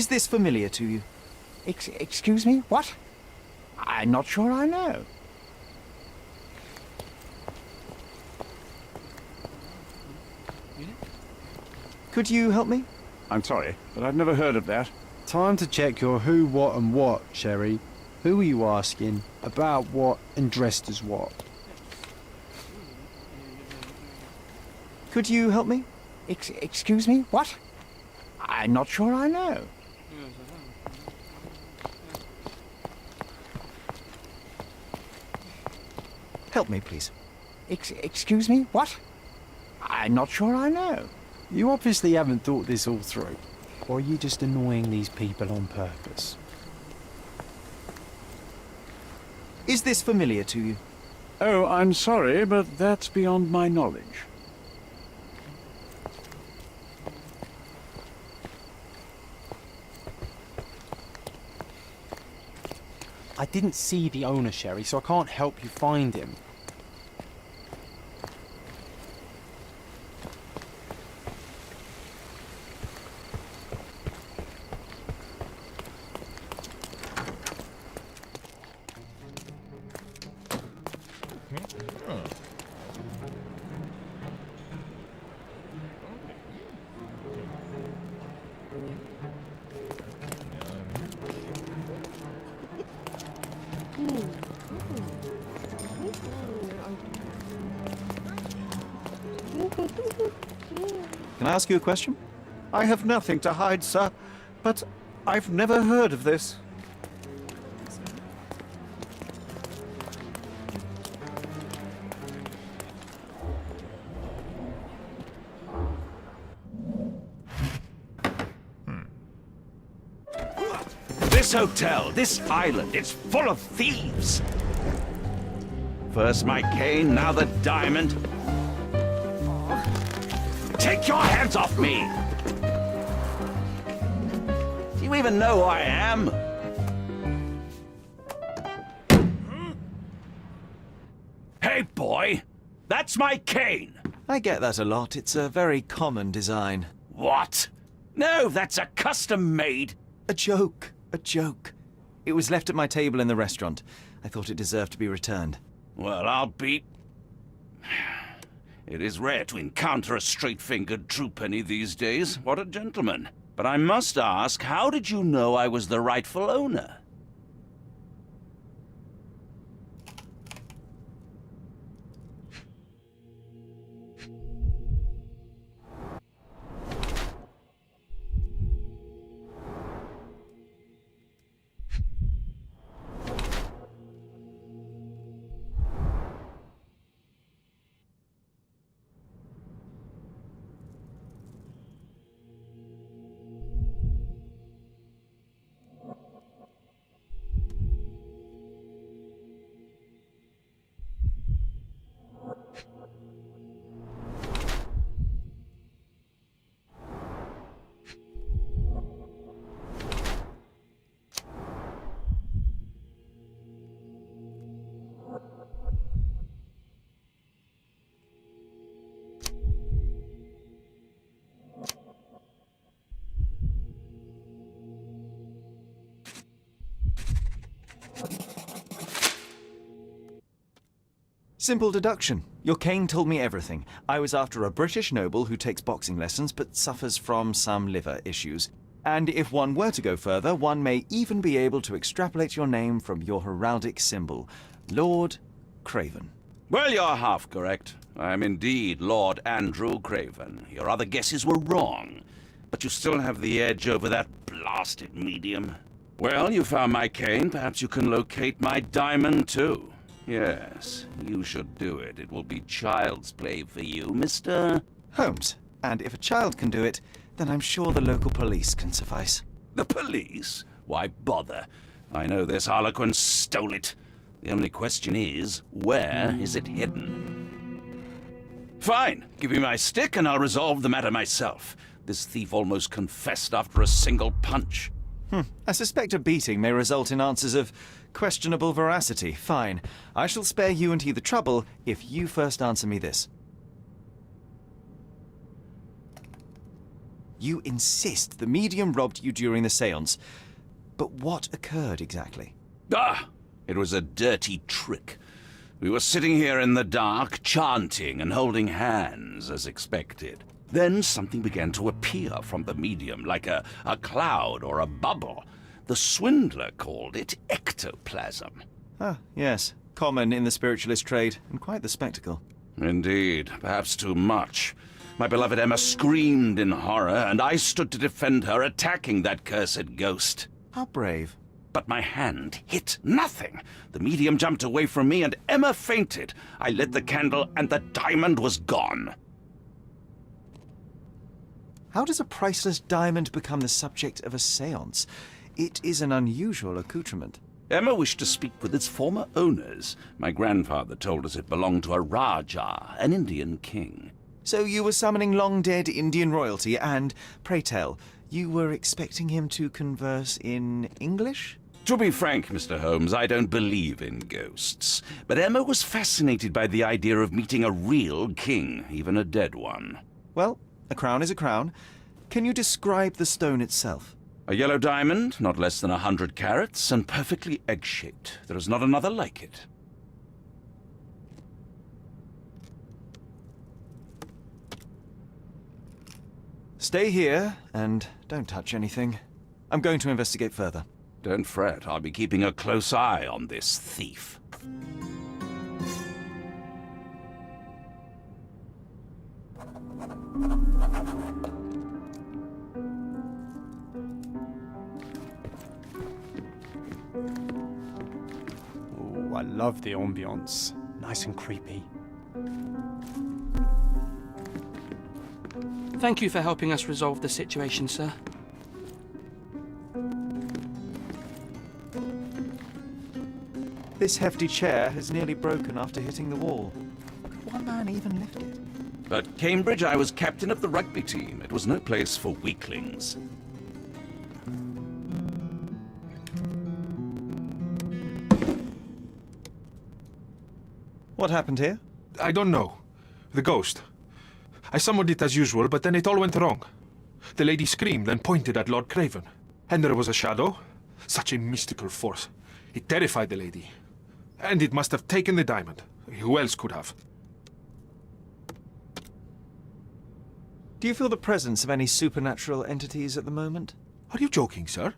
Is this familiar to you? Excuse me? What? I'm not sure I know. Could you help me? I'm sorry, but I've never heard of that. Time to check your who, what and what, Sherry. Who are you asking? About what and dressed as what? Could you help me? Excuse me? What? I'm not sure I know. Help me, please. Excuse me? What? I'm not sure I know. You obviously haven't thought this all through. Or are you just annoying these people on purpose? Is this familiar to you? Oh, I'm sorry, but that's beyond my knowledge. I didn't see the owner, Sherry, so I can't help you find him. Can I ask you a question? I have nothing to hide, sir, but I've never heard of this. This hotel, this island, it's full of thieves. First my cane, now the diamond. Take your hands off me! Do you even know who I am? Hey, boy! That's my cane! I get that a lot. It's a very common design. What? No, that's a custom-made. A joke. A joke. It was left at my table in the restaurant. I thought it deserved to be returned. Well, I'll be... It is rare to encounter a straight-fingered true penny these days. What a gentleman. But I must ask, how did you know I was the rightful owner? Simple deduction. Your cane told me everything. I was after a British noble who takes boxing lessons but suffers from some liver issues. And if one were to go further, one may even be able to extrapolate your name from your heraldic symbol, Lord Craven. Well, you're half correct. I am indeed Lord Andrew Craven. Your other guesses were wrong. But you still have the edge over that blasted medium. Well, you found my cane. Perhaps you can locate my diamond, too. Yes, you should do it. It will be child's play for you, Mr. Holmes. And if a child can do it, then I'm sure the local police can suffice. The police? Why bother? I know this harlequin stole it. The only question is, where is it hidden? Fine. Give me my stick and I'll resolve the matter myself. This thief almost confessed after a single punch. I suspect a beating may result in answers of questionable veracity. Fine. I shall spare you and he the trouble if you first answer me this. You insist the medium robbed you during the séance. But what occurred exactly? Ah! It was a dirty trick. We were sitting here in the dark, chanting and holding hands, as expected. Then something began to appear from the medium, like a cloud or a bubble. The swindler called it ectoplasm. Ah, yes. Common in the spiritualist trade, and quite the spectacle. Indeed, perhaps too much. My beloved Emma screamed in horror, and I stood to defend her, attacking that cursed ghost. How brave. But my hand hit nothing. The medium jumped away from me, and Emma fainted. I lit the candle, and the diamond was gone. How does a priceless diamond become the subject of a séance? It is an unusual accoutrement. Emma wished to speak with its former owners. My grandfather told us it belonged to a Raja, an Indian king. So you were summoning long-dead Indian royalty, and, pray tell, you were expecting him to converse in English? To be frank, Mr. Holmes, I don't believe in ghosts. But Emma was fascinated by the idea of meeting a real king, even a dead one. Well, a crown is a crown. Can you describe the stone itself? A yellow diamond, not less than 100 carats, and perfectly egg-shaped. There is not another like it. Stay here, and don't touch anything. I'm going to investigate further. Don't fret, I'll be keeping a close eye on this thief. Oh, I love the ambience. Nice and creepy. Thank you for helping us resolve the situation, sir. This hefty chair has nearly broken after hitting the wall. Could one man even lift it? At Cambridge, I was captain of the rugby team. It was no place for weaklings. What happened here? I don't know. The ghost. I summoned it as usual, but then it all went wrong. The lady screamed and pointed at Lord Craven. And there was a shadow. Such a mystical force. It terrified the lady. And it must have taken the diamond. Who else could have? Do you feel the presence of any supernatural entities at the moment? Are you joking, sir?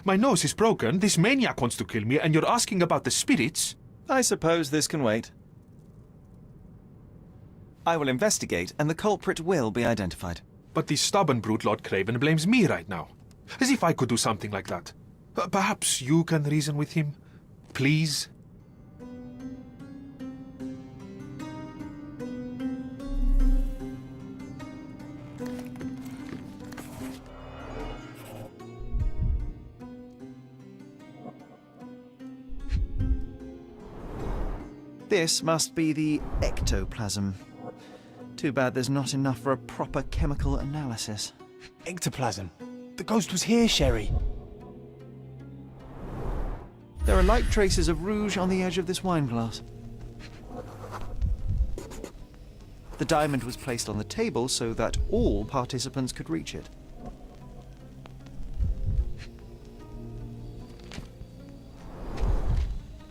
My nose is broken, this maniac wants to kill me, and you're asking about the spirits? I suppose this can wait. I will investigate, and the culprit will be identified. But the stubborn brute Lord Craven blames me right now. As if I could do something like that. Perhaps you can reason with him? Please? This must be the ectoplasm. Too bad there's not enough for a proper chemical analysis. Ectoplasm. The ghost was here, Sherry. There are light traces of rouge on the edge of this wine glass. The diamond was placed on the table so that all participants could reach it.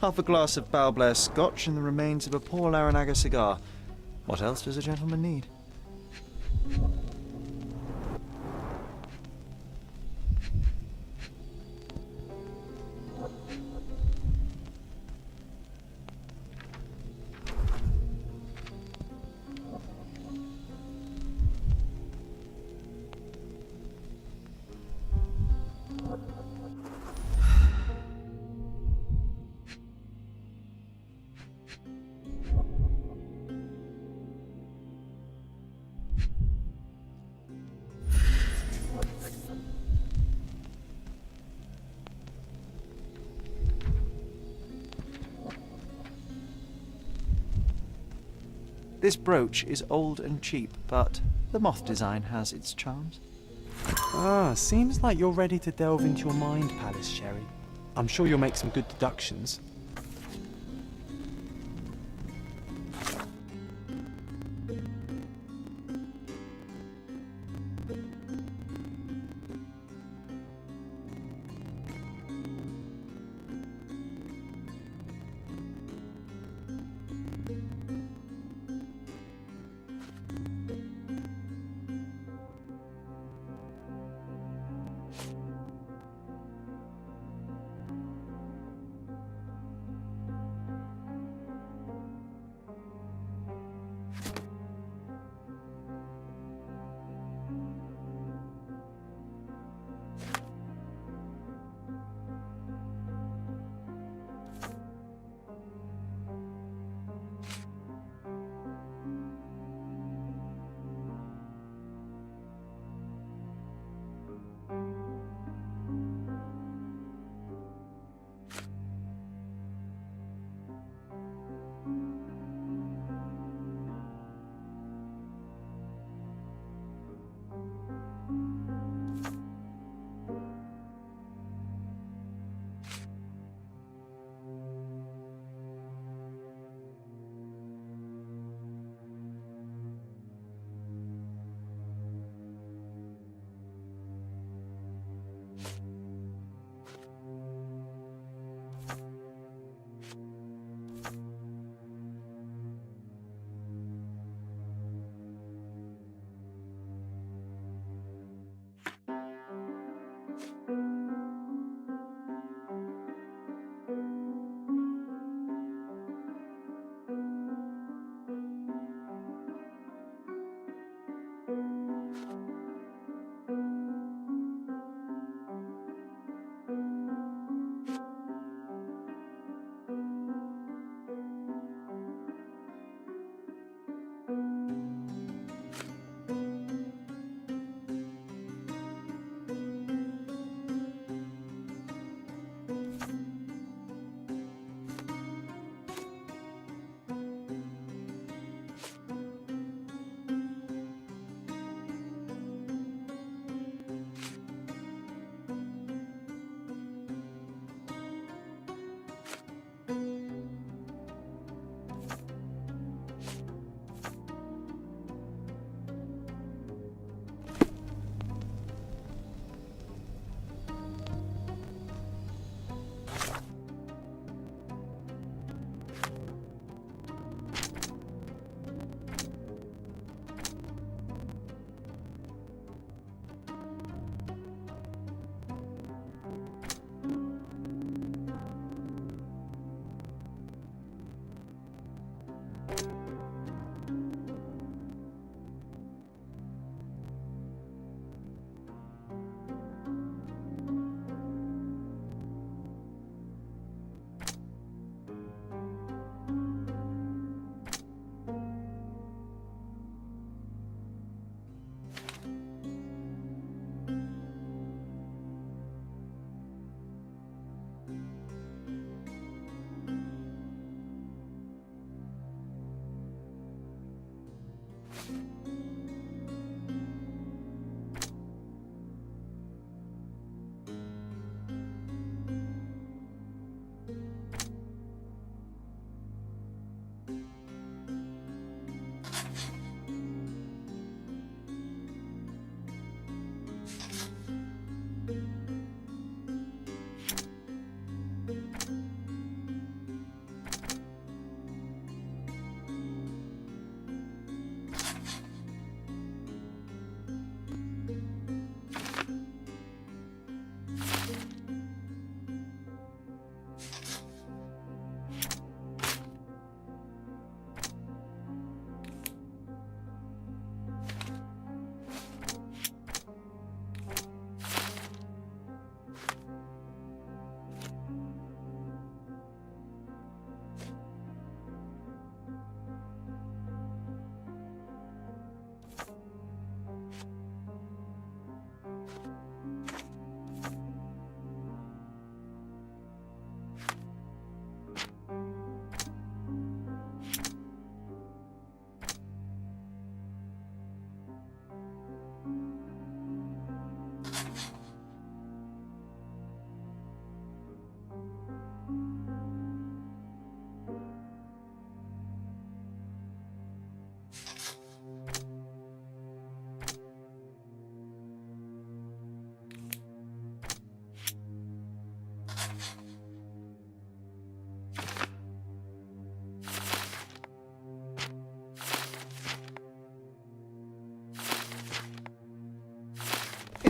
Half a glass of Balblair scotch and the remains of a Paul Aranaga cigar. What else does a gentleman need? This brooch is old and cheap, but the moth design has its charms. Ah, seems like you're ready to delve into your mind palace, Sherry. I'm sure you'll make some good deductions.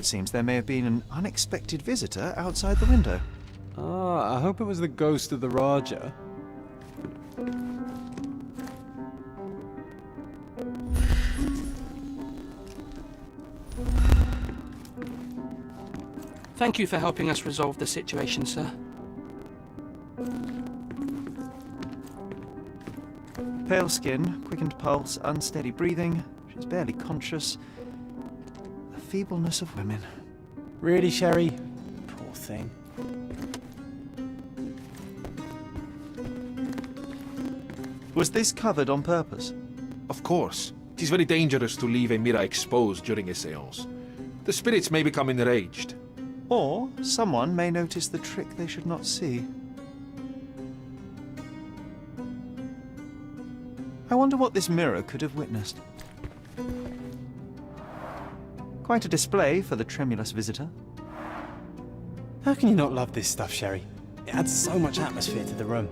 It seems there may have been an unexpected visitor outside the window. Ah, I hope it was the ghost of the Raja. Thank you for helping us resolve the situation, sir. Pale skin, quickened pulse, unsteady breathing. She's barely conscious. The feebleness of women. Really, Sherry? Poor thing. Was this covered on purpose? Of course. It is very dangerous to leave a mirror exposed during a seance. The spirits may become enraged. Or someone may notice the trick they should not see. I wonder what this mirror could have witnessed. Quite a display for the tremulous visitor. How can you not love this stuff, Sherry? It adds so much atmosphere to the room.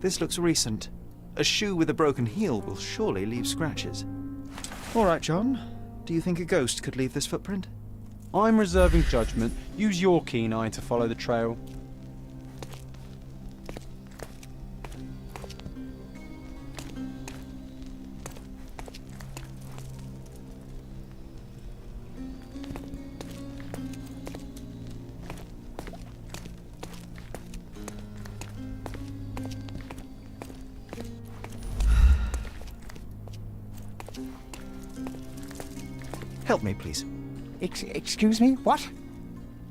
This looks recent. A shoe with a broken heel will surely leave scratches. All right, John. Do you think a ghost could leave this footprint? I'm reserving judgment. Use your keen eye to follow the trail. Help me, please. Excuse me? What?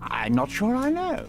I'm not sure I know.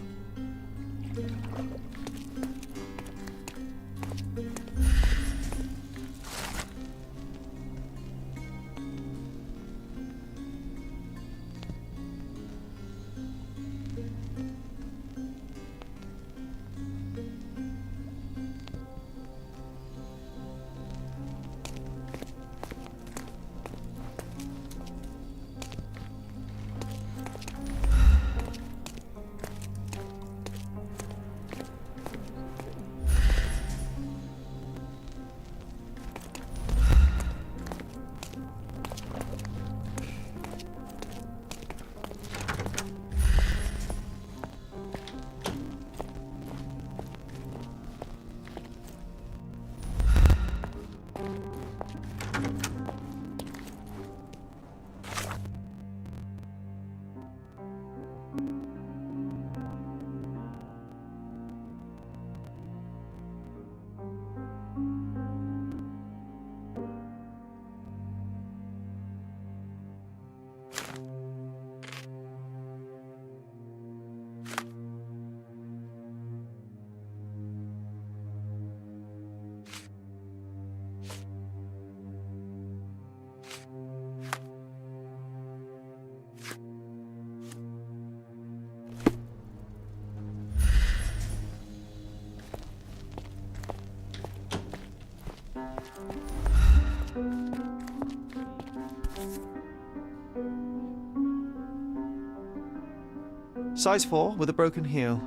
Size 4 with a broken heel.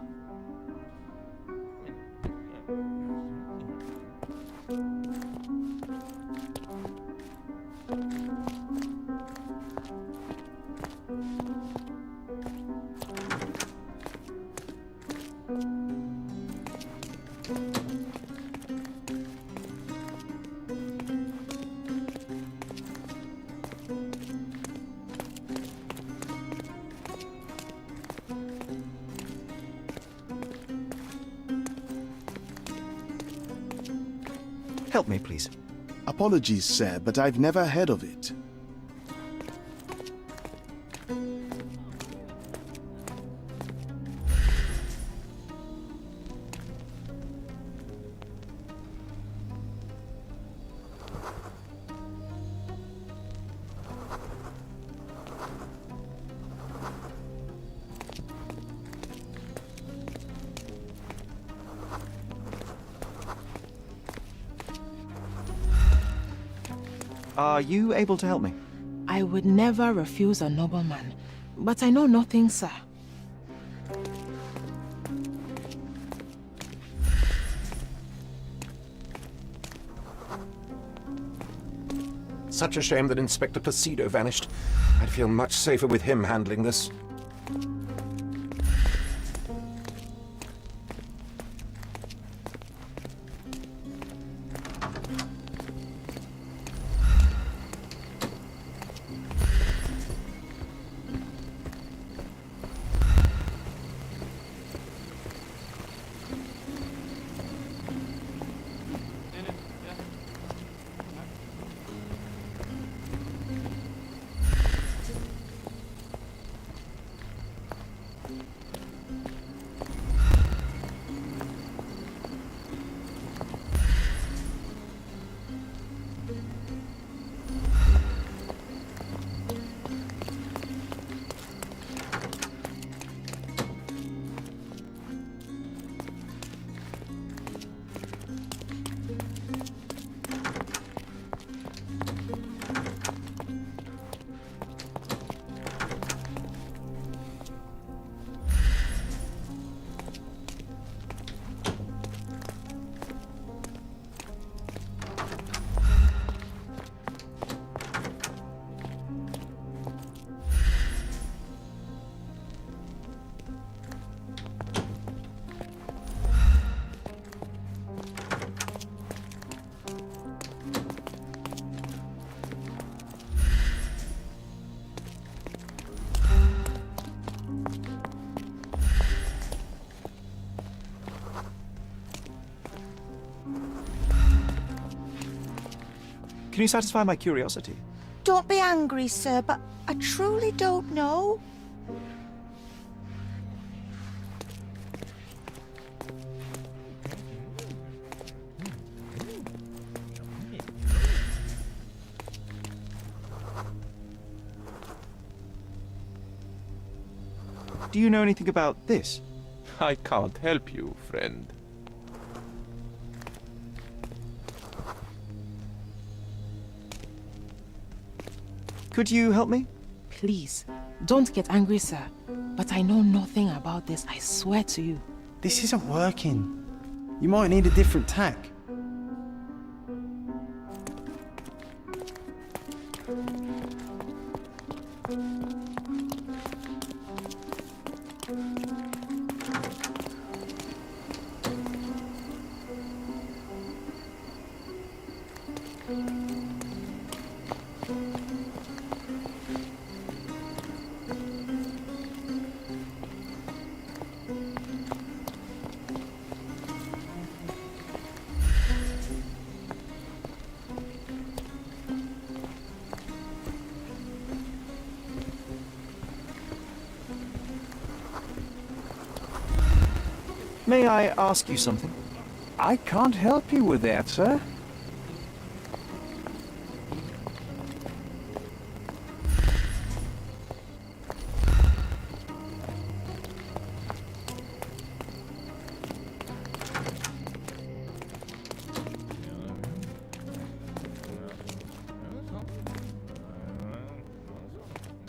Help me, please. Apologies, sir, but I've never heard of it. Are you able to help me? I would never refuse a nobleman, but I know nothing, sir. Such a shame that Inspector Placido vanished. I'd feel much safer with him handling this. Can you satisfy my curiosity? Don't be angry, sir, but I truly don't know. Do you know anything about this? I can't help you, friend. Could you help me? Please, don't get angry, sir. But I know nothing about this, I swear to you. This isn't working. You might need a different tack. May I ask you something? I can't help you with that, sir.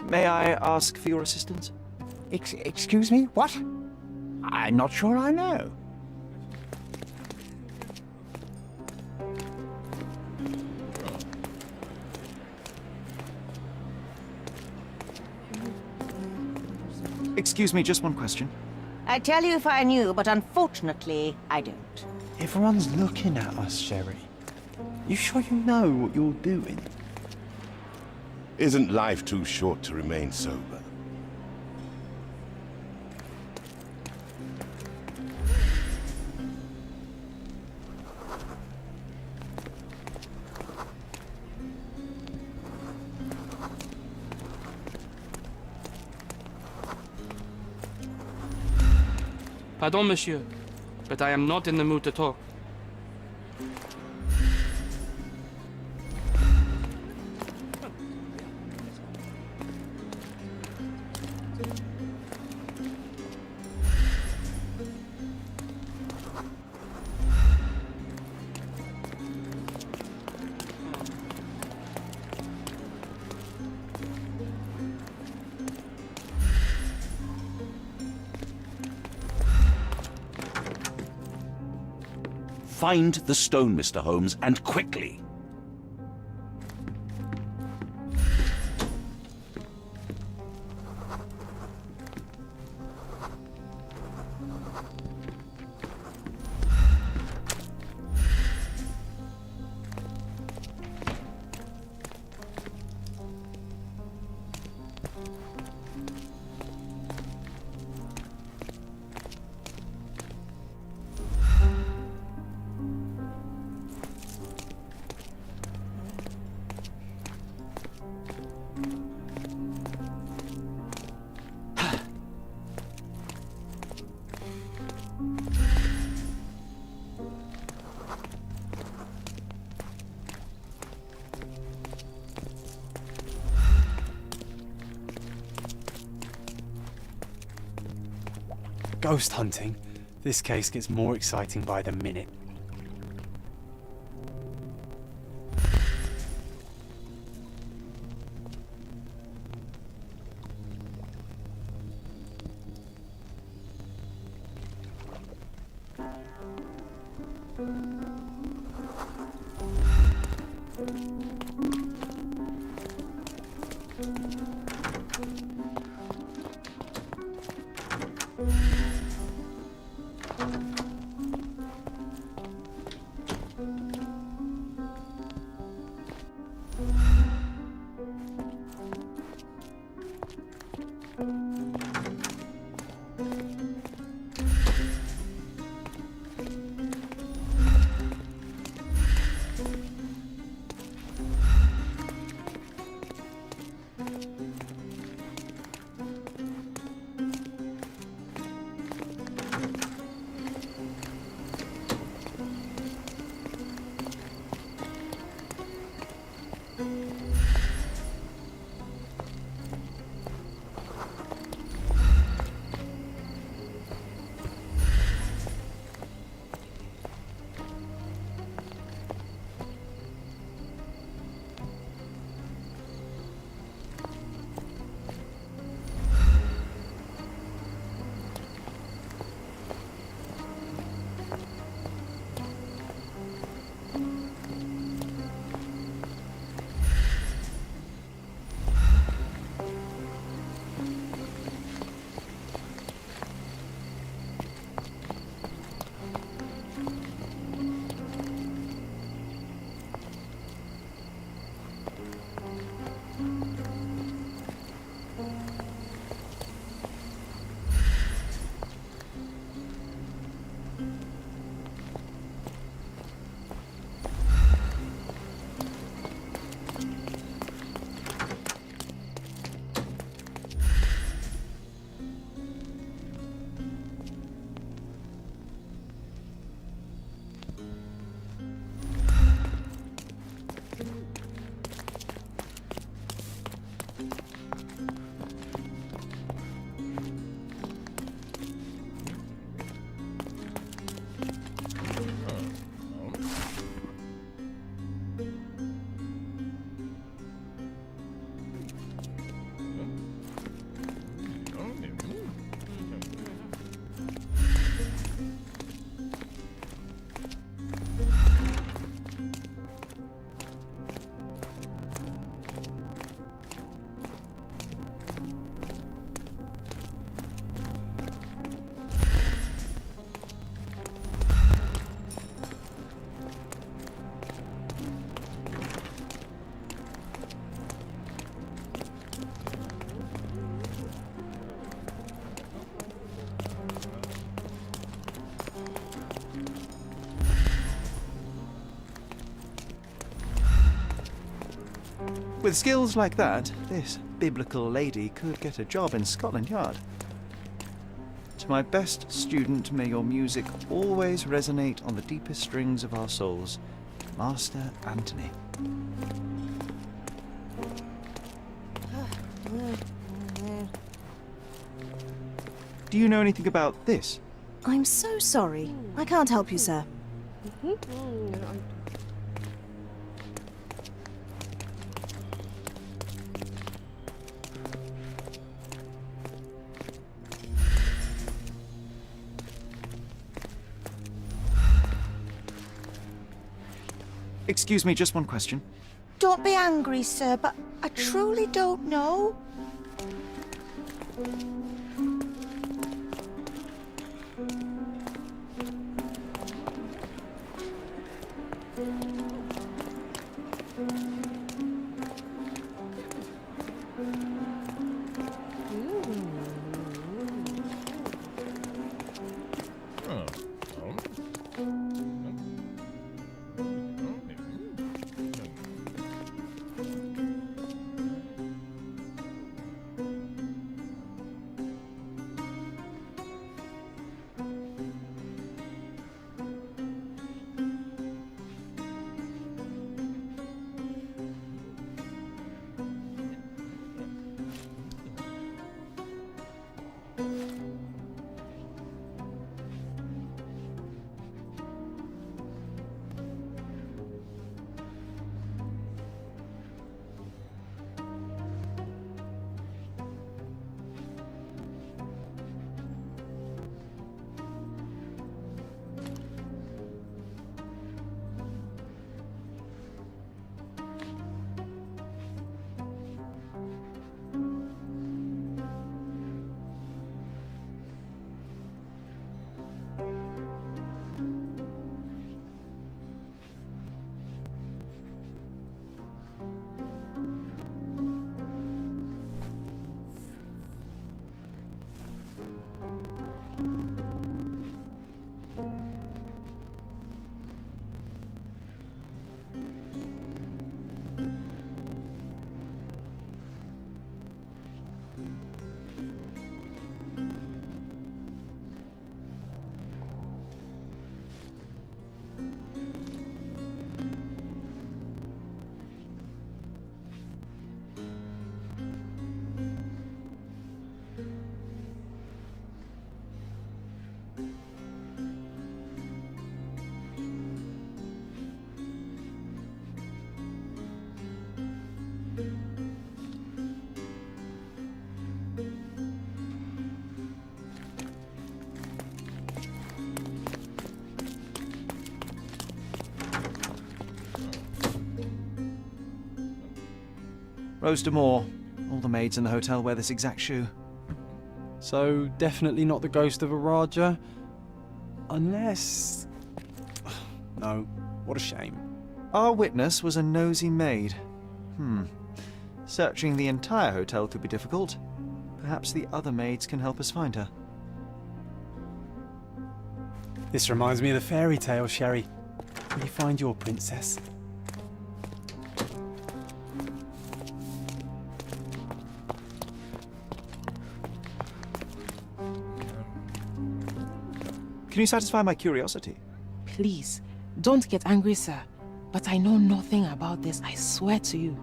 May I ask for your assistance? Excuse me? What? I'm not sure I know. Excuse me, just one question. I'd tell you if I knew, but unfortunately, I don't. Everyone's looking at us, Sherry. You sure you know what you're doing? Isn't life too short to remain sober? Pardon, monsieur, but I am not in the mood to talk. Find the stone, Mr. Holmes, and quickly. Ghost hunting. This case gets more exciting by the minute. With skills like that, this biblical lady could get a job in Scotland Yard. To my best student, may your music always resonate on the deepest strings of our souls. Master Anthony. Do you know anything about this? I'm so sorry. I can't help you, sir. Excuse me, just one question. Don't be angry, sir, but I truly don't know. Rose D'Amour. All the maids in the hotel wear this exact shoe. So, definitely not the ghost of a Raja? Unless... No, what a shame. Our witness was a nosy maid. Searching the entire hotel could be difficult. Perhaps the other maids can help us find her. This reminds me of the fairy tale, Sherry. Will you find your princess? Can you satisfy my curiosity? Please, don't get angry, sir. But I know nothing about this, I swear to you.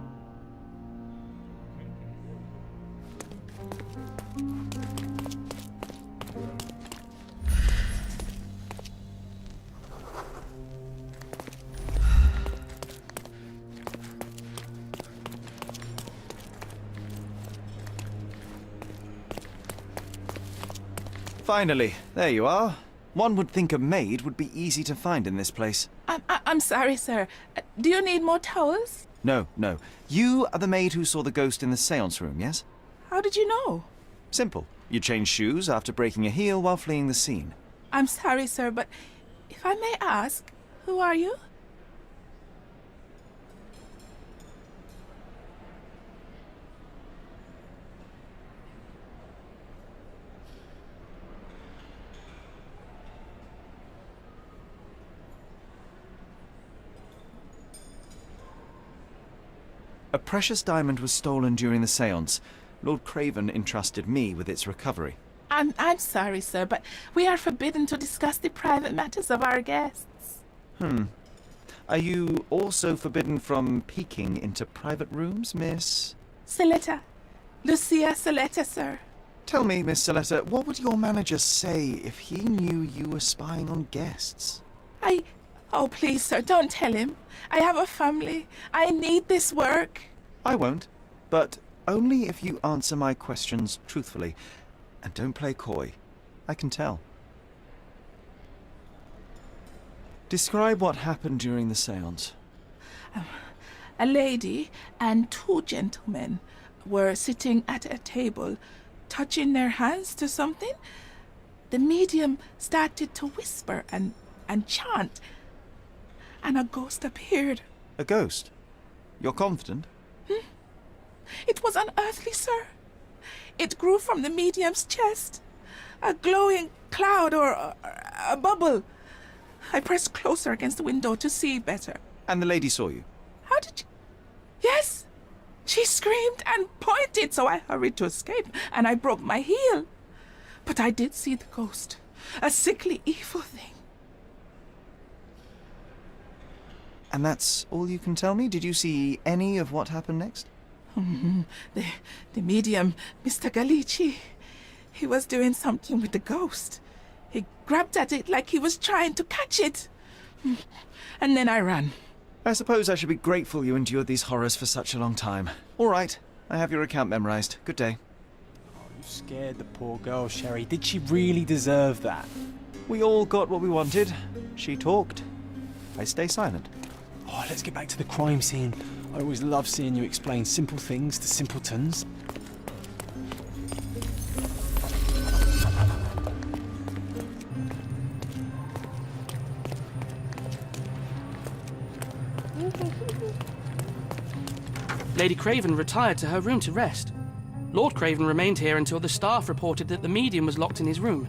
Finally, there you are. One would think a maid would be easy to find in this place. I'm sorry, sir. Do you need more towels? No. You are the maid who saw the ghost in the seance room, yes? How did you know? Simple. You changed shoes after breaking a heel while fleeing the scene. I'm sorry, sir, but if I may ask, who are you? A precious diamond was stolen during the seance. Lord Craven entrusted me with its recovery. I'm sorry, sir, but we are forbidden to discuss the private matters of our guests. Are you also forbidden from peeking into private rooms, Miss? Saletta. Lucia Saletta, sir. Tell me, Miss Saletta, what would your manager say if he knew you were spying on guests? Oh, please, sir, don't tell him. I have a family. I need this work. I won't, but only if you answer my questions truthfully. And don't play coy. I can tell. Describe what happened during the seance. A lady and two gentlemen were sitting at a table, touching their hands to something. The medium started to whisper and chant, and a ghost appeared. A ghost? You're confident? It was unearthly, sir. It grew from the medium's chest. A glowing cloud or a bubble. I pressed closer against the window to see better. And the lady saw you? How did you... Yes! She screamed and pointed, so I hurried to escape, and I broke my heel. But I did see the ghost. A sickly, evil thing. And that's all you can tell me? Did you see any of what happened next? The medium, Mr. Galici, he was doing something with the ghost. He grabbed at it like he was trying to catch it. And then I ran. I suppose I should be grateful you endured these horrors for such a long time. All right, I have your account memorized. Good day. Oh, you scared the poor girl, Sherry. Did she really deserve that? We all got what we wanted. She talked. I stay silent. Oh, let's get back to the crime scene. I always love seeing you explain simple things to simpletons. Lady Craven retired to her room to rest. Lord Craven remained here until the staff reported that the medium was locked in his room.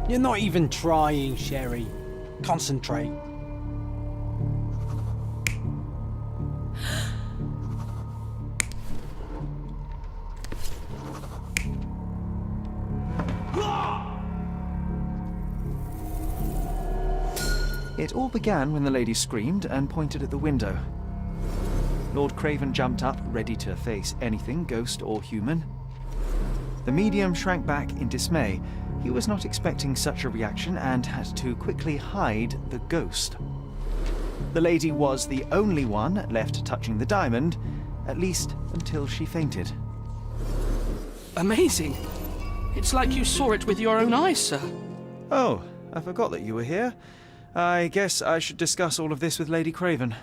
You're not even trying, Sherry. Concentrate. It all began when the lady screamed and pointed at the window. Lord Craven jumped up, ready to face anything, ghost or human. The medium shrank back in dismay. He was not expecting such a reaction and had to quickly hide the ghost. The lady was the only one left touching the diamond, at least until she fainted. Amazing. It's like you saw it with your own eyes, sir. Oh, I forgot that you were here. I guess I should discuss all of this with Lady Craven.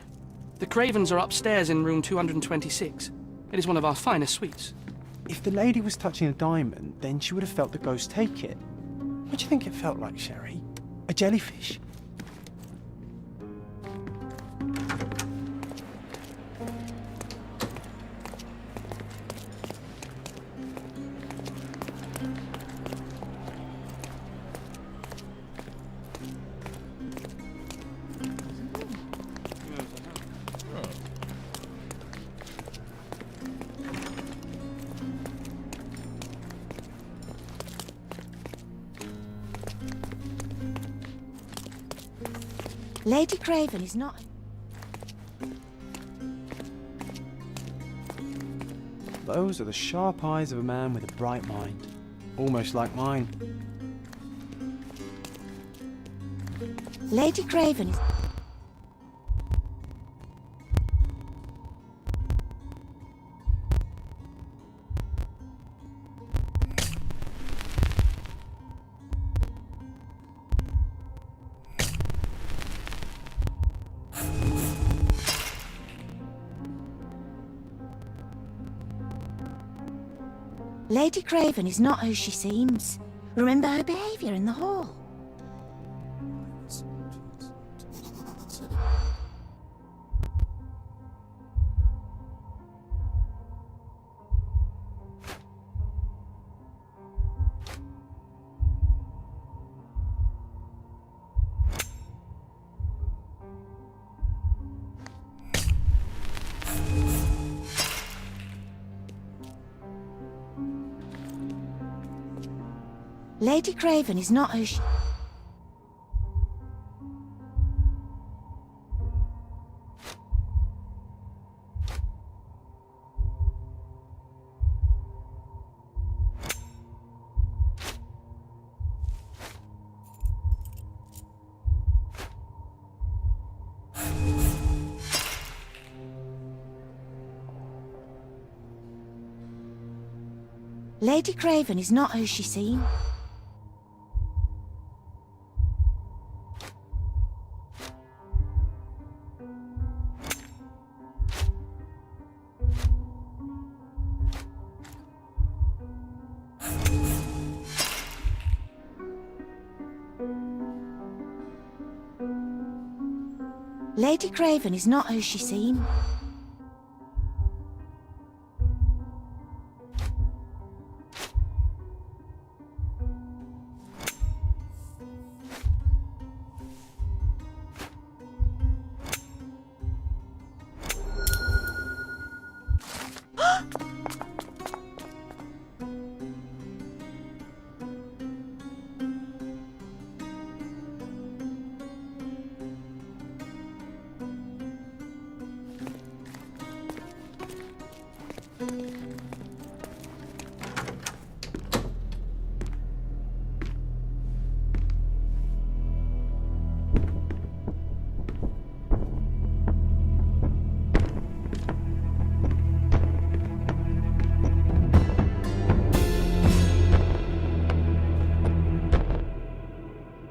The Cravens are upstairs in room 226. It is one of our finest suites. If the lady was touching a diamond, then she would have felt the ghost take it. What do you think it felt like, Sherry? A jellyfish? Lady Craven is not... Those are the sharp eyes of a man with a bright mind. Almost like mine. Lady Craven is... Lady Craven is not who she seems. Remember her behaviour in the hall. Lady Craven is not who she... Lady Craven is not who she seems. Lady Craven is not who she seems.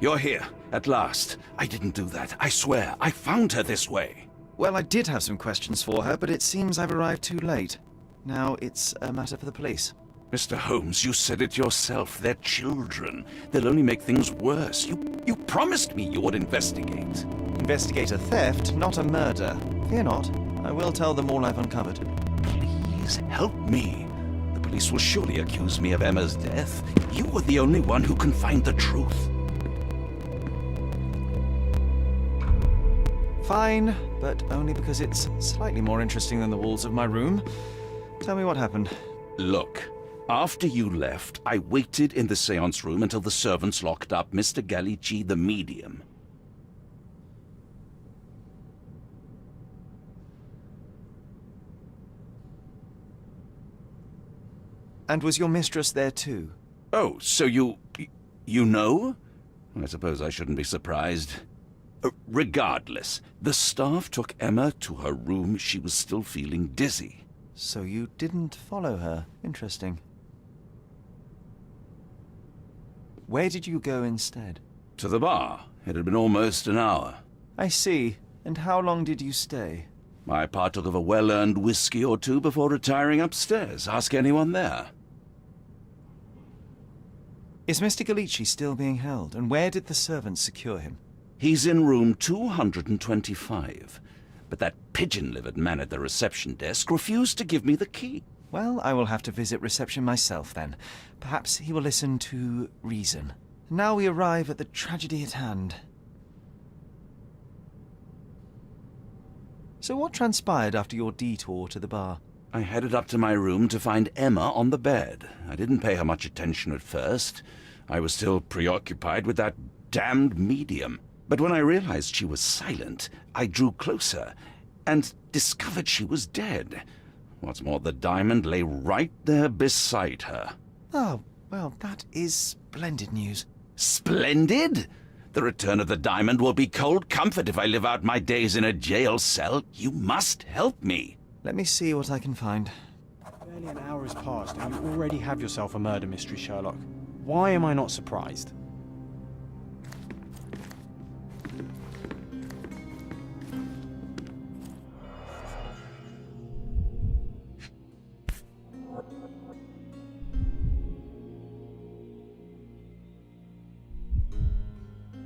You're here, at last. I didn't do that. I swear, I found her this way. Well, I did have some questions for her, but it seems I've arrived too late. Now it's a matter for the police. Mr. Holmes, you said it yourself. They're children. They'll only make things worse. You promised me you would investigate. Investigate a theft, not a murder. Fear not. I will tell them all I've uncovered. Please help me. The police will surely accuse me of Emma's death. You are the only one who can find the truth. Fine, but only because it's slightly more interesting than the walls of my room. Tell me what happened. Look, after you left, I waited in the seance room until the servants locked up Mr. Gallici, the medium. And was your mistress there too? Oh, so you know? I suppose I shouldn't be surprised. Regardless, the staff took Emma to her room. She was still feeling dizzy. So you didn't follow her. Interesting. Where did you go instead? To the bar. It had been almost an hour. I see. And how long did you stay? I partook of a well-earned whiskey or two before retiring upstairs. Ask anyone there. Is Mr. Gallici still being held? And where did the servants secure him? He's in room 225. But that pigeon-livered man at the reception desk refused to give me the key. Well, I will have to visit reception myself then. Perhaps he will listen to reason. Now we arrive at the tragedy at hand. So what transpired after your detour to the bar? I headed up to my room to find Emma on the bed. I didn't pay her much attention at first. I was still preoccupied with that damned medium. But when I realized she was silent, I drew closer and discovered she was dead. What's more, the diamond lay right there beside her. Oh, well, that is splendid news. Splendid? The return of the diamond will be cold comfort if I live out my days in a jail cell. You must help me. Let me see what I can find. Barely an hour has passed and you already have yourself a murder mystery, Sherlock. Why am I not surprised?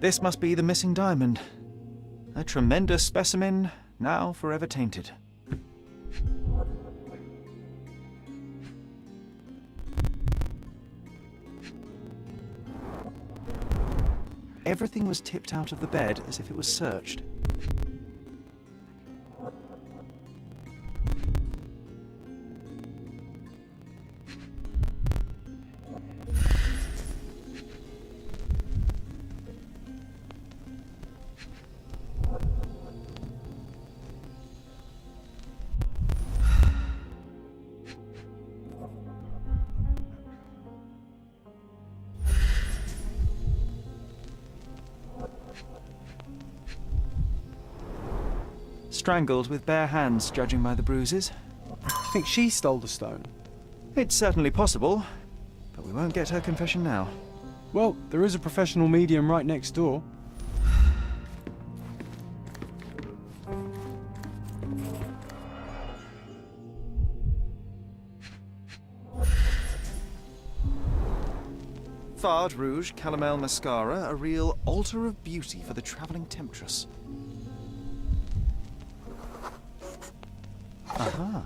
This must be the missing diamond. A tremendous specimen, now forever tainted. Everything was tipped out of the bed as if it was searched. Strangled with bare hands, judging by the bruises. I think she stole the stone. It's certainly possible, but we won't get her confession now. Well, there is a professional medium right next door. Fard Rouge Calomel Mascara, a real altar of beauty for the travelling temptress. Aha,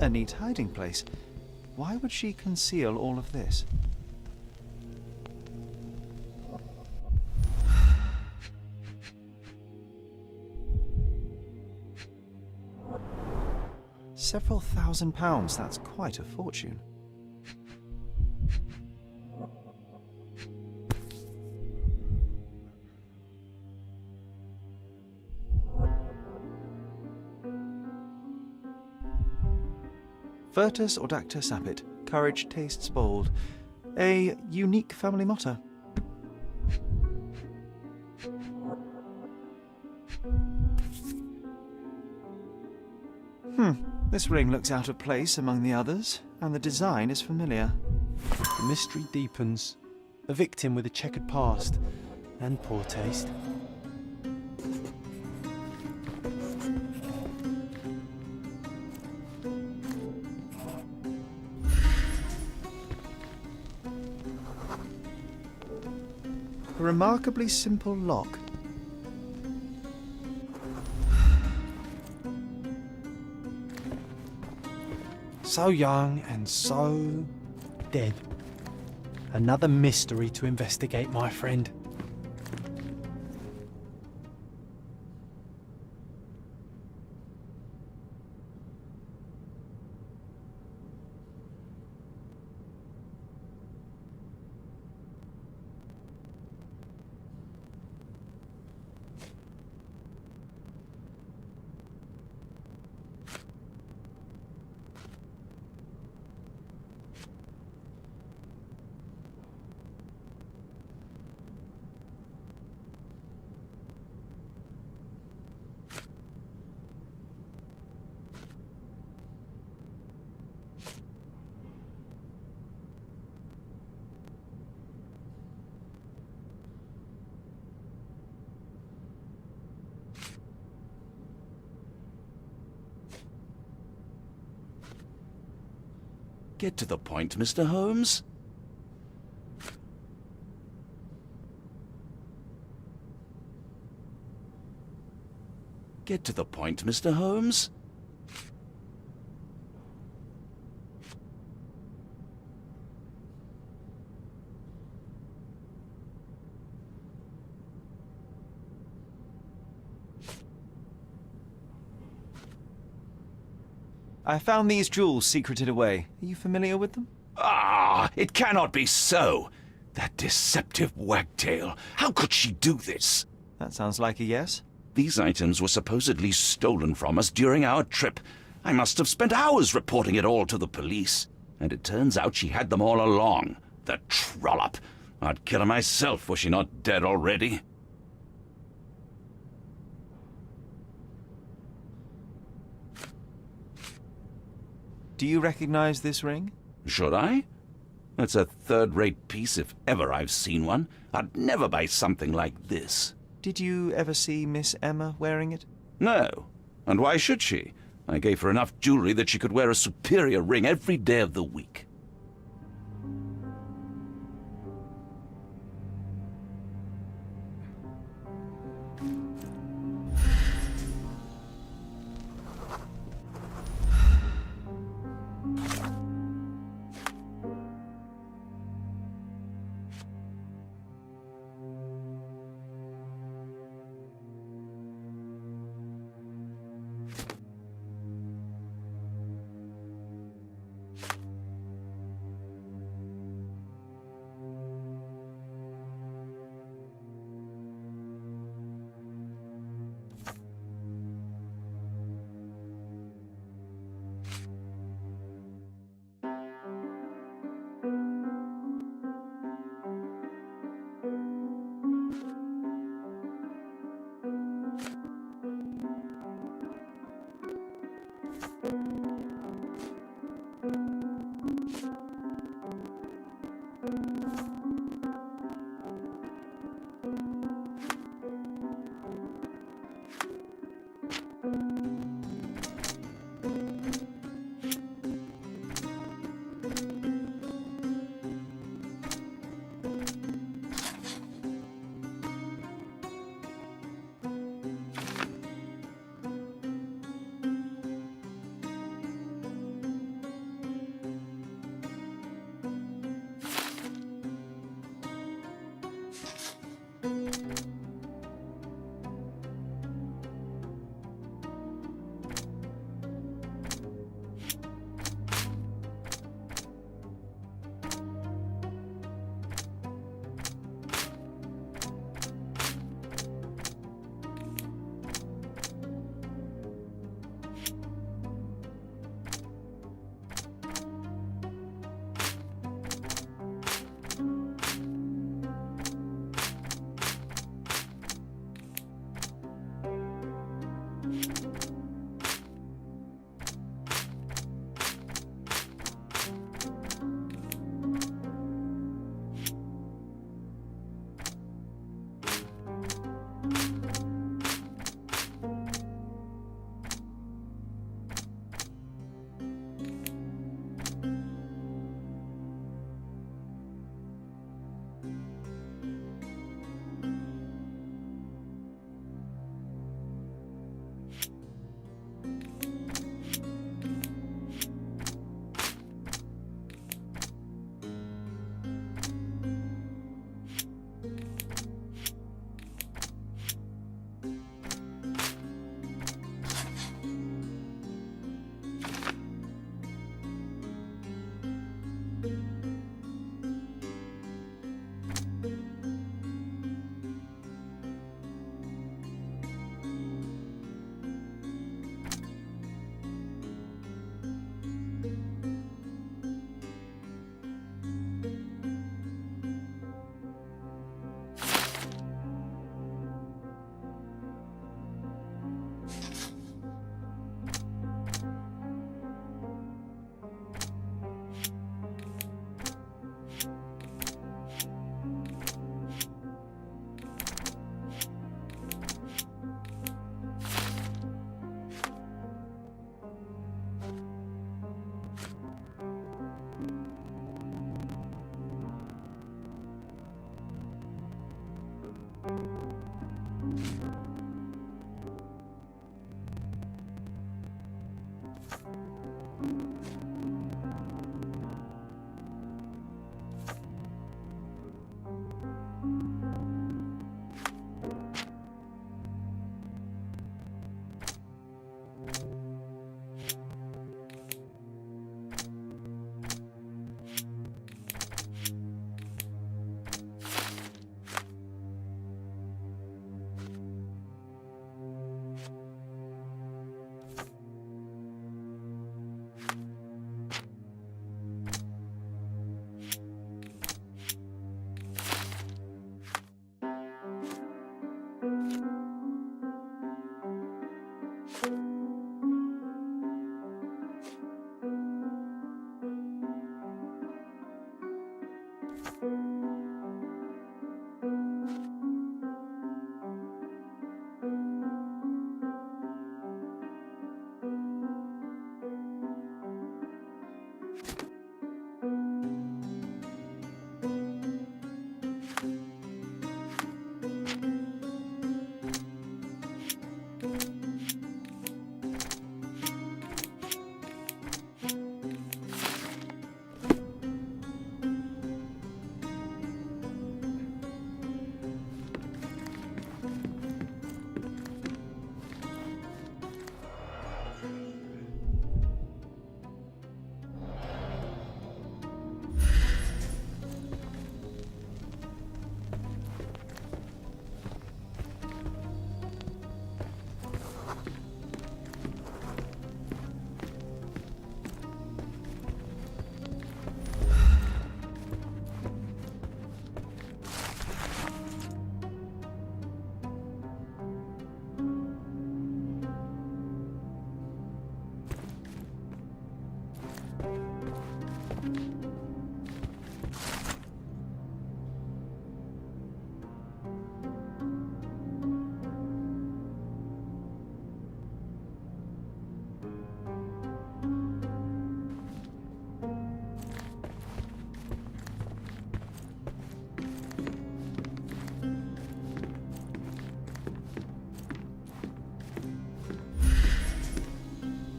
a neat hiding place. Why would she conceal all of this? Several £1,000, that's quite a fortune. Virtus Audacta Sapit, courage tastes bold. A unique family motto. This ring looks out of place among the others, and the design is familiar. The mystery deepens. A victim with a checkered past and poor taste. A remarkably simple lock. So young and so dead. Another mystery to investigate, my friend. Get to the point, Mr. Holmes. Get to the point, Mr. Holmes. I found these jewels secreted away. Are you familiar with them? Ah, it cannot be so. That deceptive wagtail. How could she do this? That sounds like a yes. These items were supposedly stolen from us during our trip. I must have spent hours reporting it all to the police. And it turns out she had them all along. The trollop. I'd kill her myself, was she not dead already? Do you recognize this ring? Should I? It's a third-rate piece if ever I've seen one. I'd never buy something like this. Did you ever see Miss Emma wearing it? No. And why should she? I gave her enough jewelry that she could wear a superior ring every day of the week.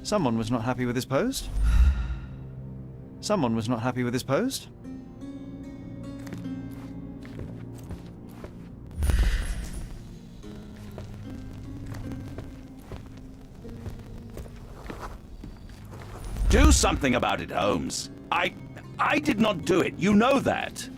Someone was not happy with his post. Someone was not happy with his post. Do something about it, Holmes. I did not do it. You know that.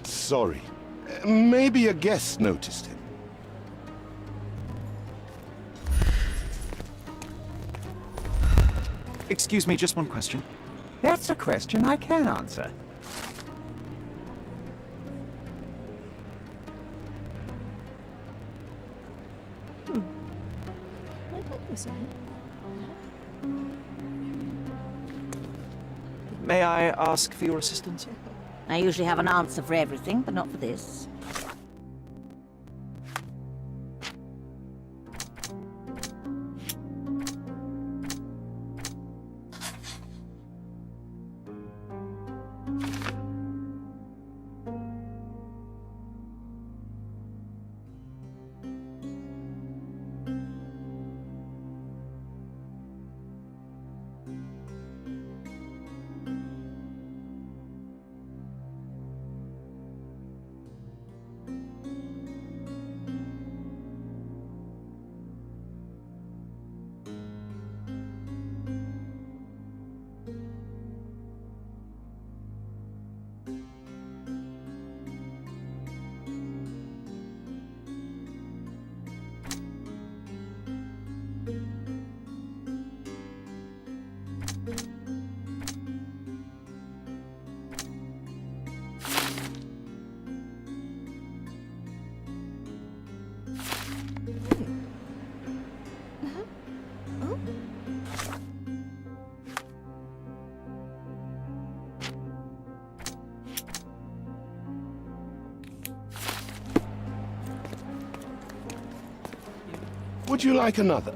Sorry. Maybe a guest noticed him. Excuse me, just one question. That's a question I can answer. May I ask for your assistance? I usually have an answer for everything, but not for this. Would you like another?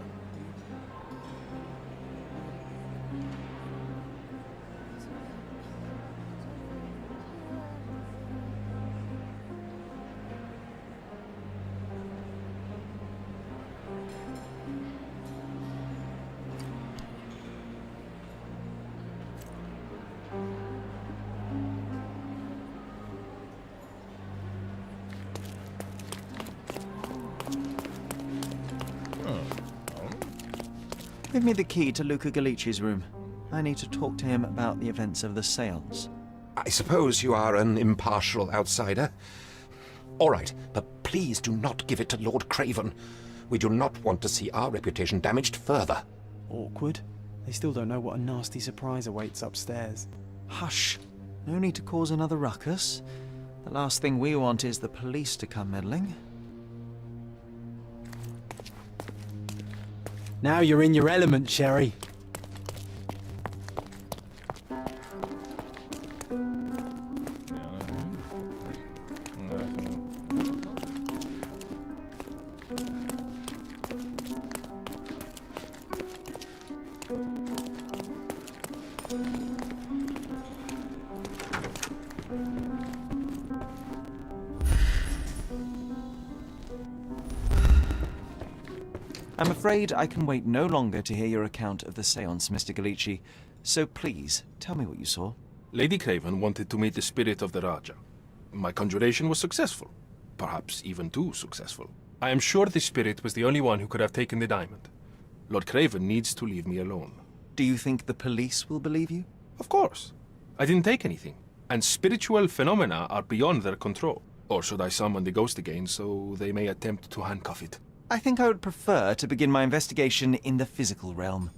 Give me the key to Luca Galici's room. I need to talk to him about the events of the seance. I suppose you are an impartial outsider. All right, but please do not give it to Lord Craven. We do not want to see our reputation damaged further. Awkward. They still don't know what a nasty surprise awaits upstairs. Hush. No need to cause another ruckus. The last thing we want is the police to come meddling. Now you're in your element, Sherry. I'm afraid I can wait no longer to hear your account of the seance, Mr. Galici. So please, tell me what you saw. Lady Craven wanted to meet the spirit of the Raja. My conjuration was successful. Perhaps even too successful. I am sure the spirit was the only one who could have taken the diamond. Lord Craven needs to leave me alone. Do you think the police will believe you? Of course. I didn't take anything. And spiritual phenomena are beyond their control. Or should I summon the ghost again so they may attempt to handcuff it? I think I would prefer to begin my investigation in the physical realm.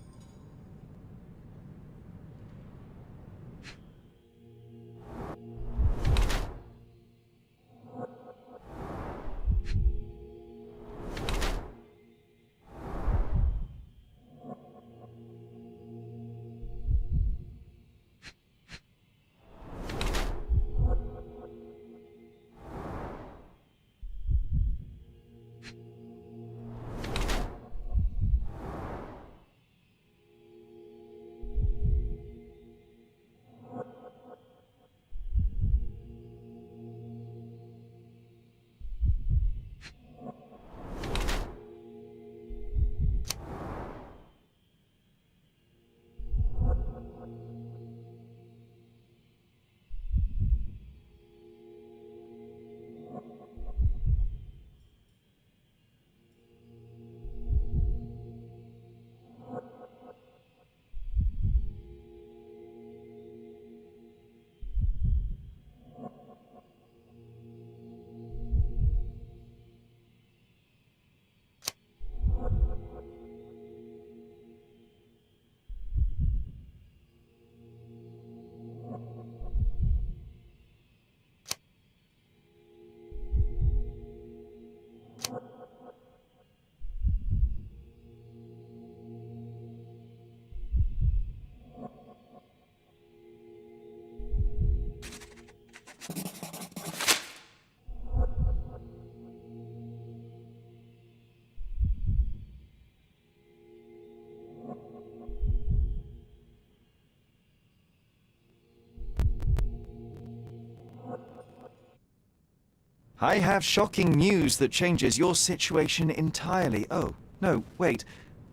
I have shocking news that changes your situation entirely. Oh, no, wait.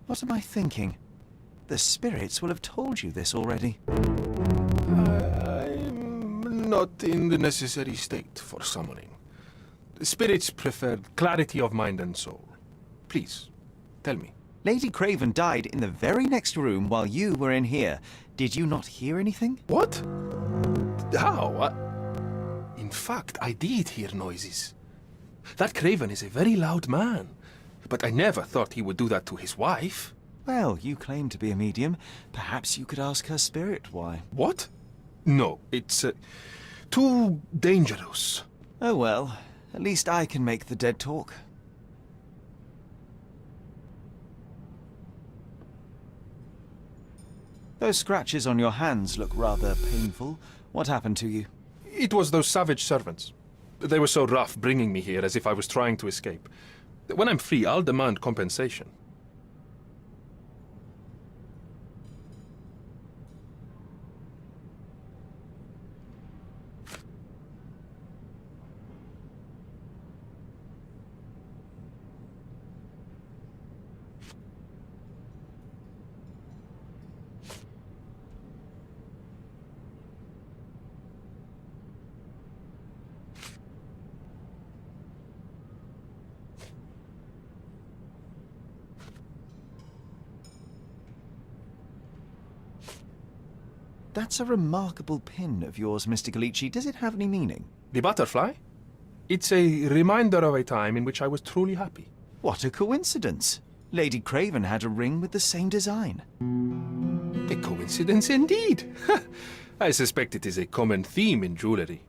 What am I thinking? The spirits will have told you this already. I'm not in the necessary state for summoning. The spirits prefer clarity of mind and soul. Please, tell me. Lady Craven died in the very next room while you were in here. Did you not hear anything? What? How? In fact, I did hear noises. That Craven is a very loud man, but I never thought he would do that to his wife. Well, you claim to be a medium. Perhaps you could ask her spirit why. What? No, it's too dangerous. Oh well, at least I can make the dead talk. Those scratches on your hands look rather painful. What happened to you? It was those savage servants. They were so rough bringing me here as if I was trying to escape. When I'm free, I'll demand compensation. That's a remarkable pin of yours, Mr. Galici. Does it have any meaning? The butterfly? It's a reminder of a time in which I was truly happy. What a coincidence. Lady Craven had a ring with the same design. A coincidence indeed. I suspect it is a common theme in jewelry.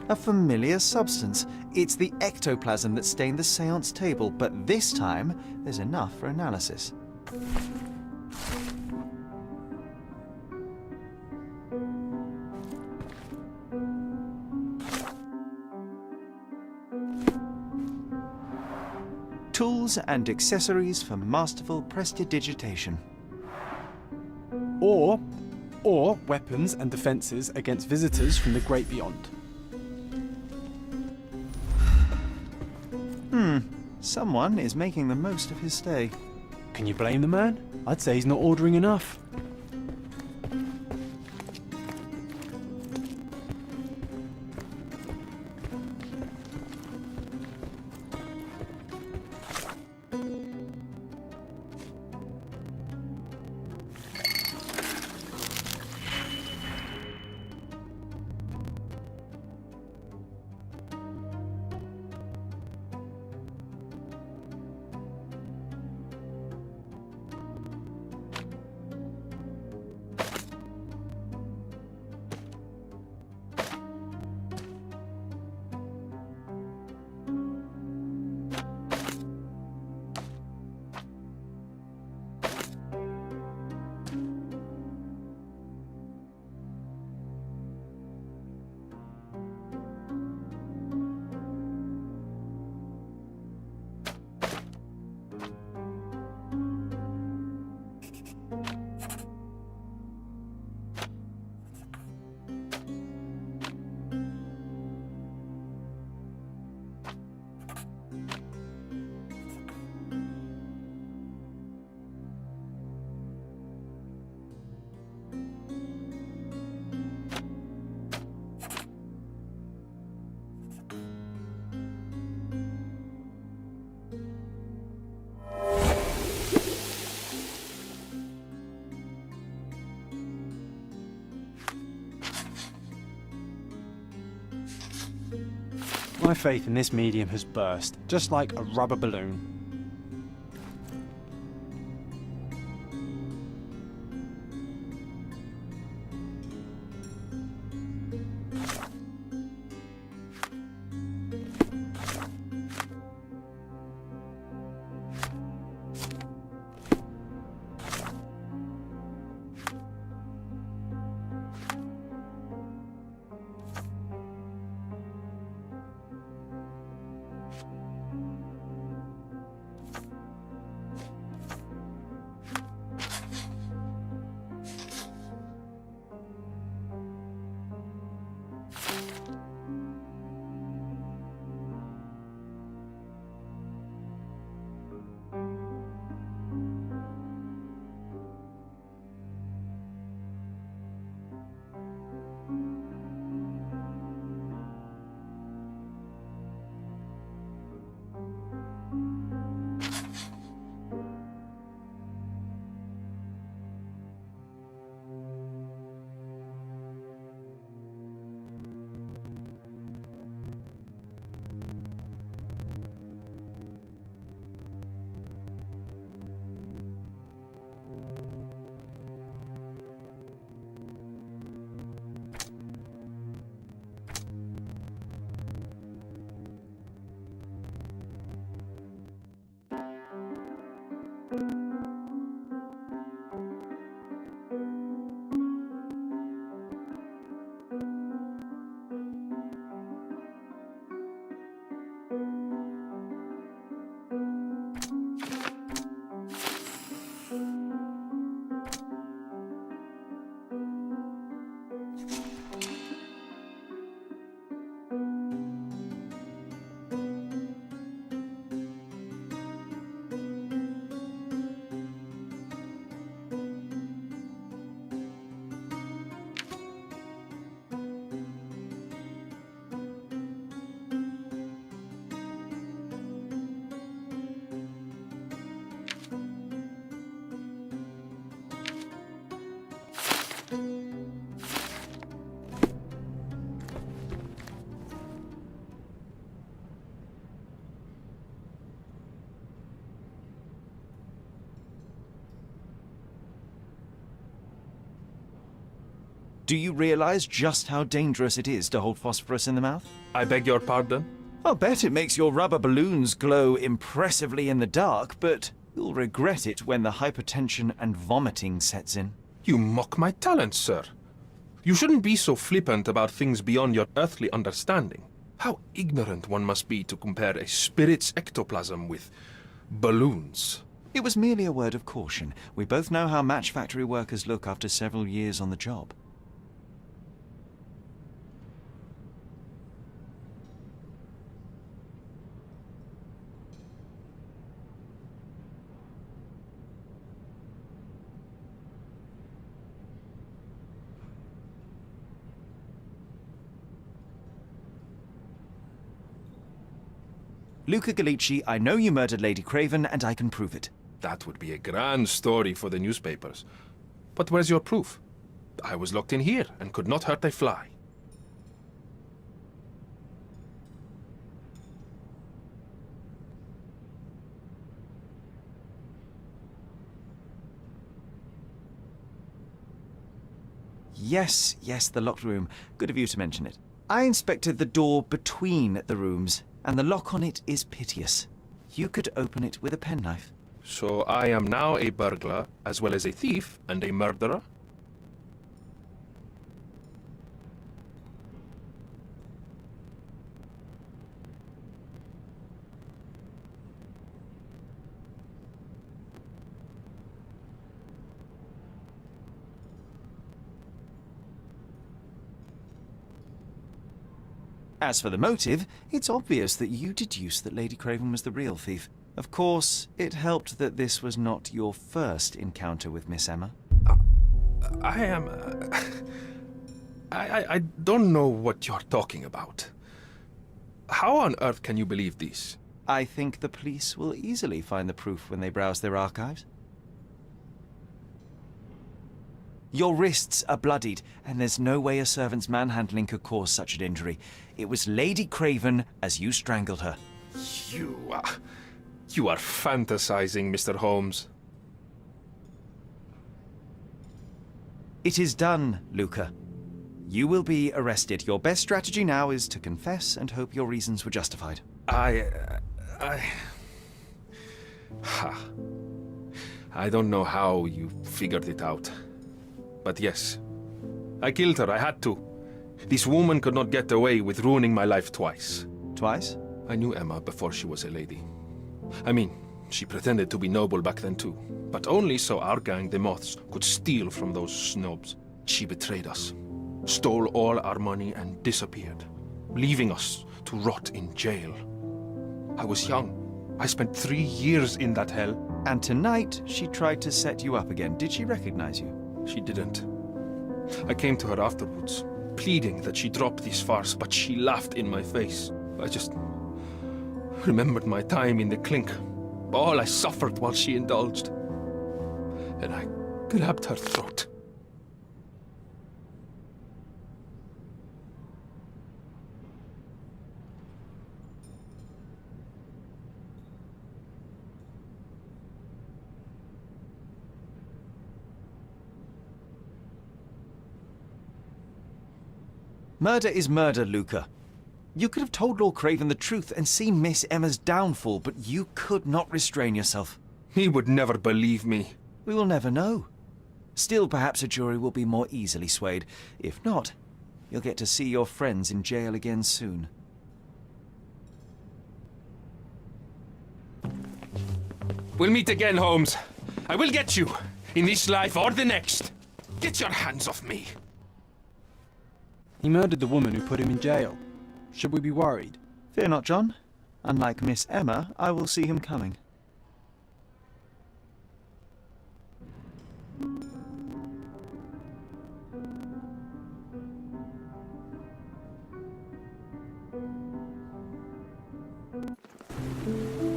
A familiar substance. It's the ectoplasm that stained the seance table, but this time there's enough for analysis. Tools and accessories for masterful prestidigitation. Or weapons and defences against visitors from the great beyond. Someone is making the most of his stay. Can you blame the man? I'd say he's not ordering enough. My faith in this medium has burst, just like a rubber balloon. Do you realize just how dangerous it is to hold phosphorus in the mouth? I beg your pardon? I'll bet it makes your rubber balloons glow impressively in the dark, but you'll regret it when the hypertension and vomiting sets in. You mock my talents, sir. You shouldn't be so flippant about things beyond your earthly understanding. How ignorant one must be to compare a spirit's ectoplasm with balloons. It was merely a word of caution. We both know how match factory workers look after several years on the job. Luca Gallici, I know you murdered Lady Craven, and I can prove it. That would be a grand story for the newspapers. But where's your proof? I was locked in here and could not hurt a fly. Yes, the locked room. Good of you to mention it. I inspected the door between the rooms, and the lock on it is piteous. You could open it with a penknife. So I am now a burglar, as well as a thief and a murderer? As for the motive, it's obvious that you deduced that Lady Craven was the real thief. Of course, it helped that this was not your first encounter with Miss Emma. I don't know what you're talking about. How on earth can you believe this? I think the police will easily find the proof when they browse their archives. Your wrists are bloodied, and there's no way a servant's manhandling could cause such an injury. It was Lady Craven as you strangled her. You are fantasizing, Mr. Holmes. It is done, Luca. You will be arrested. Your best strategy now is to confess and hope your reasons were justified. I don't know how you figured it out. But yes, I killed her. I had to. This woman could not get away with ruining my life twice. Twice? I knew Emma before she was a lady. I mean, she pretended to be noble back then too. But only so our gang, the Moths, could steal from those snobs. She betrayed us, stole all our money and disappeared, leaving us to rot in jail. I was young. I spent 3 years in that hell. And tonight, she tried to set you up again. Did she recognize you? She didn't. I came to her afterwards, pleading that she drop this farce, but she laughed in my face. I just remembered my time in the clink, all I suffered while she indulged. And I grabbed her throat. Murder is murder, Luca. You could have told Lord Craven the truth and seen Miss Emma's downfall, but you could not restrain yourself. He would never believe me. We will never know. Still, perhaps a jury will be more easily swayed. If not, you'll get to see your friends in jail again soon. We'll meet again, Holmes. I will get you, in this life or the next. Get your hands off me. He murdered the woman who put him in jail. Should we be worried? Fear not, John. Unlike Miss Emma, I will see him coming.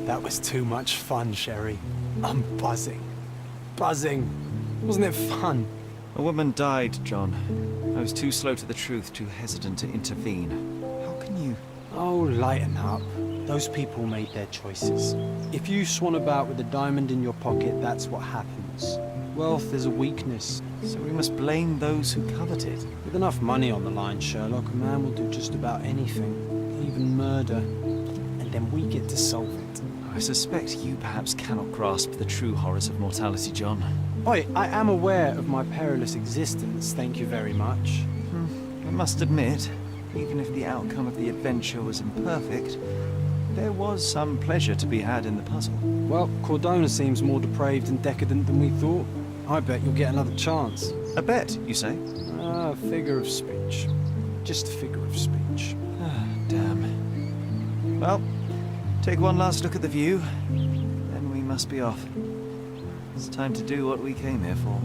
That was too much fun, Sherry. I'm buzzing. Buzzing. Wasn't it fun? A woman died, John. I was too slow to the truth, too hesitant to intervene. How can you... Oh, lighten up. Those people made their choices. If you swan about with a diamond in your pocket, that's what happens. Wealth is a weakness. So we must blame those who covet it. With enough money on the line, Sherlock, a man will do just about anything. Even murder. And then we get to solve it. I suspect you perhaps cannot grasp the true horrors of mortality, John. Oi, I am aware of my perilous existence, thank you very much. I must admit, even if the outcome of the adventure was imperfect, there was was some pleasure to be had in the puzzle. Well, Cordona seems more depraved and decadent than we thought. I bet you'll get another chance. A bet, you say? Figure of speech. Just a figure of speech. Damn. Well, take one last look at the view, then we must be off. It's time to do what we came here for.